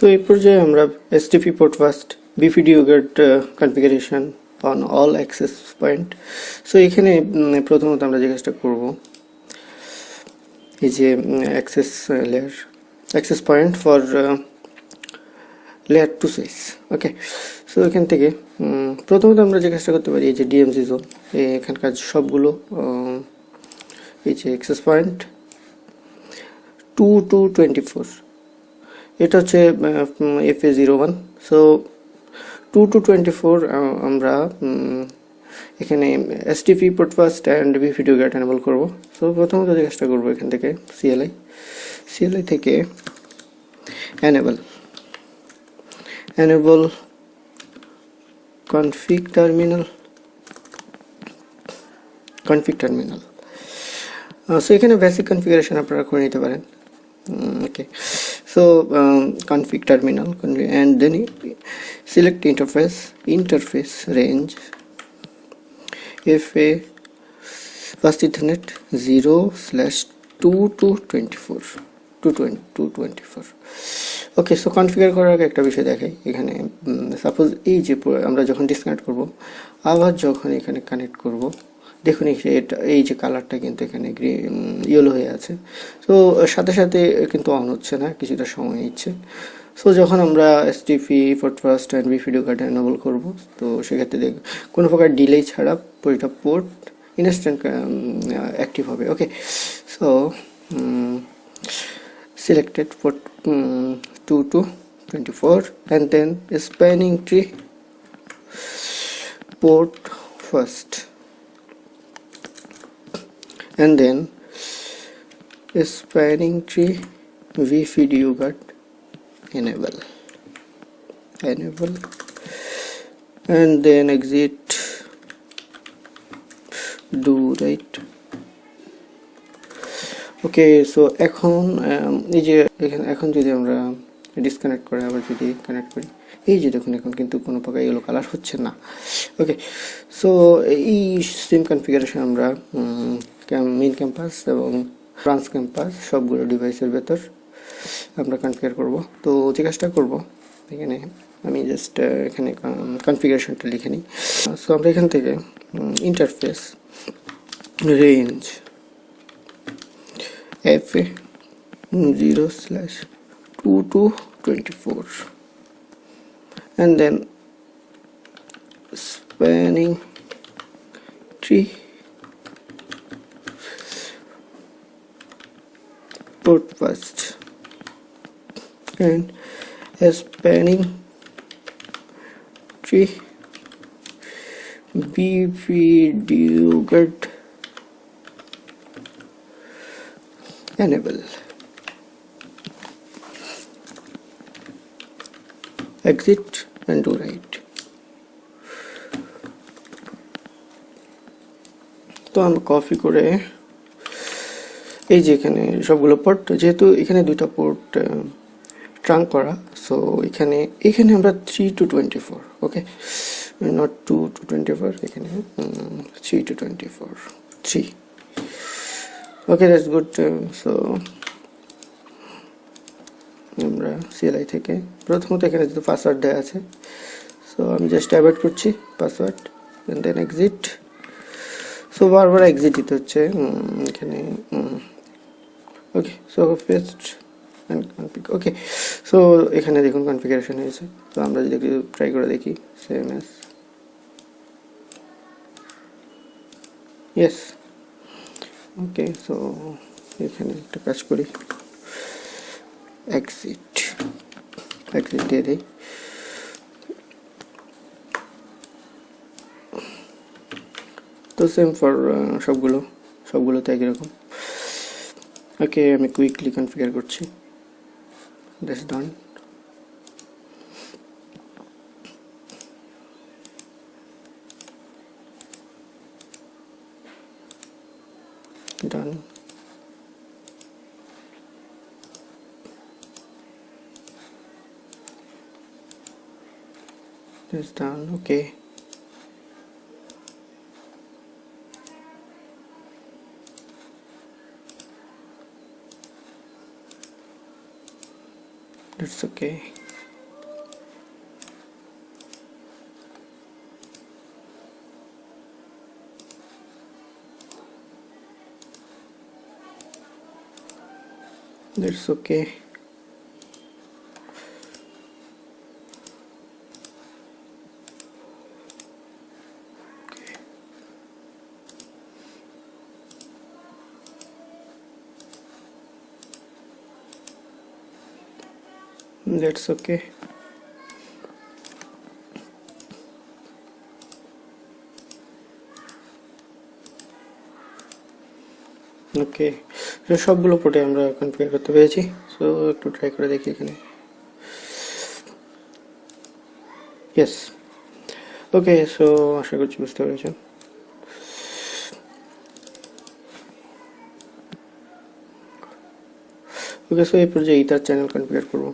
তো এই পর্যায়ে আমরা STP port first BPDU get configuration on all access point. So এখানে প্রথমত আমরা যে কাজটা করব, এই যে access layer access point for layer 2 size. Okay, so এখান থেকে প্রথমত আমরা যে কাজটা করতে পারি, এই যে DMZ zone, এখানকার সবগুলো এই যে access point 2 to 24, এটা হচ্ছে FA01. সো 2 to 24 আমরা এখানে STP port first and BPDU get enable করব. সো প্রথমত যে কাজটা করব, এখান থেকে CLI থেকে enable config terminal. সো এখানে বেসিক কনফিগারেশন আপনারা করে নিতে পারেন. Okay, so config terminal and then select interface range FA first Ethernet 0/2 to 24 224. Okay, so configure করার আগে একটা বিষয় দেখাই. এখানে সাপোজ এই যে আমরা যখন ডিসকানেক্ট করব, আবার যখন এখানে কানেক্ট করব, দেখুন এই যে কালারটা কিন্তু এখানে ইয়েলো হয়ে আছে. তো সাথে সাথে কিন্তু অন হচ্ছে না, কিছুটা সময় নিচ্ছে. সো যখন আমরা STP port first and BPDU get enable করব, তো সেক্ষেত্রে কোনো প্রকার ডিলে ছাড়া পুরোটা পোর্ট ইনস্ট্যান্ট অ্যাক্টিভ হবে. ওকে, so selected port 2 to 24 and then spanning tree port first and then spanning tree BPDU get enable and then exit do right. Okay, so এখন এই যে এখন যদি আমরা ডিসকানেক্ট করে আবার যদি কানেক্ট করি, এই যে দেখুন এখন কিন্তু কোনো প্রকার ইয়েলো কালার হচ্ছে না. ওকে, সো এই সেম কনফিগারেশন আমরা মেইন ক্যাম্পাস এবং ব্রাঞ্চ ক্যাম্পাস সবগুলো ডিভাইসের ভেতর আমরা কনফিগার করব. তো যে কাজটা করব, এখানে আমি জাস্ট এখানে কনফিগারেশনটা লিখে নিই. সো আমরা এখান থেকে interface range FA 0/2 to 24 and then spanning tree port first and spanning tree BPDU get enable exit and do right. তো আমরা কপি করে এই যে এখানে সবগুলো পোর্ট, যেহেতু এখানে দুইটা পোর্ট ট্রাঙ্ক করা, সো এখানে আমরা 3 to 24. ওকে, নট 2 to 24, এখানে 3 to 24 3. Okay, that's good. So আমরা CLI থেকে প্রথমত এখানে যেহেতু পাসওয়ার্ড দেওয়া আছে, সো আমি জাস্ট অ্যাভয়েড করছি password and then exit. So বারবার এক্সিট দিতে হচ্ছে এখানে. Okay, so paste and config. Okay, so এখানে দেখুন কনফিগারেশন হয়েছে. তো আমরা যদি ট্রাই করে দেখি, সেম অ্যাজ ইয়েস. ওকে, সো এখানে একটা কাজ করি, এক্সিট দিয়ে দিই. তো সেম ফর সবগুলোতে একই রকম. ওকে, আমি কুইকলি কনফিগার করছি. That's done. done. That's done. Okay. That's okay. that's okay. That's okay. ওকে, তো সবগুলো পোর্টে আমরা কনফিগার করতে পেরেছি। সো একটু ট্রাই করে দেখি এখানে। ইয়েস, ওকে। সো আশা করছি বুঝতে পেরেছেন। ওকে, সো এরপর যে ইথার চ্যানেল কনফিগার করবো।